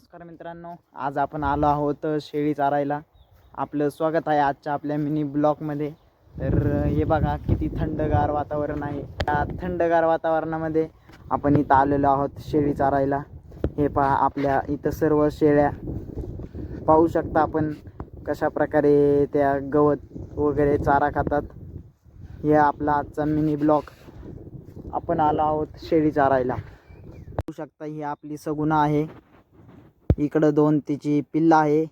नमस्कार मित्रांनो, आज आपण आलो आहोत शेळी चारायला। आपलं स्वागत आहे आजच्या आपल्या मिनी ब्लॉगमध्ये। तर हे बघा किती थंडगार वातावरण आहे। या थंडगार वातावरणामध्ये आपण इथं आलेलो आहोत शेळी चारायला। हे पहा आपल्या इथं सर्व शेळ्या पाहू शकता आपण कशा प्रकारे त्या गवत वगैरे चारा खातात। हे आपला आजचा मिनी ब्लॉग। आपण आलो आहोत शेळी चारायला। पाहू शकता ही आपली सगुना आहे। इकडं दोन तिची पिल्ला आहे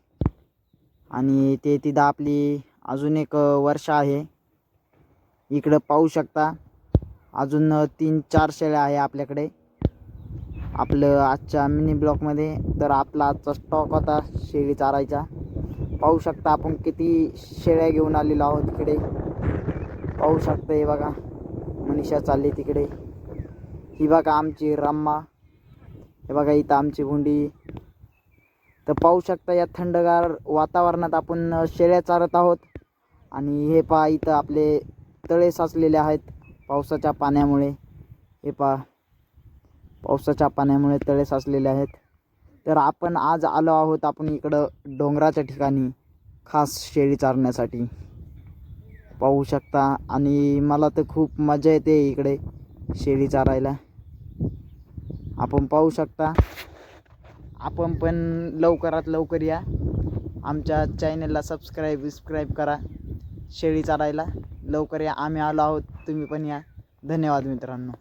आणि ते तिथं आपली अजून एक वर्षा आहे। इकडं पाहू शकता अजून 3-4 शेळ्या आहे आपल्याकडे आपलं आजच्या मिनी ब्लॉक मध्ये। तर आपला आजचा स्टॉक होता शेळी चारायचा। पाहू शकता आपण किती शेळ्या घेऊन आलेलो आहोत। इकडे पाहू शकता हे बघा मनीषा चालली तिकडे। ही बघा आमची रम्मा, हे बघा इथं आमची भुंडी। तर पाहू शकता या थंडगार वातावरणात आपण शेळ्या चारत आहोत। आणि हे पहा इथं आपले तळे साचलेले आहेत पावसाच्या पाण्यामुळे। हे पहा पावसाच्या पाण्यामुळे तळे साचलेले आहेत। तर आपण आज आलो आहोत आपण इकडं डोंगराच्या ठिकाणी खास शेळी चारण्यासाठी। पाहू शकता आणि मला तर खूप मजा येते इकडे शेळी चारायला। आपण पाहू शकता आपण पण लवकरात लवकर या, आमच्या चॅनलला सबस्क्राईब करा। शेळी चारायला लवकर या, आम्ही आलो आहोत, तुम्ही पण या। धन्यवाद मित्रांनो।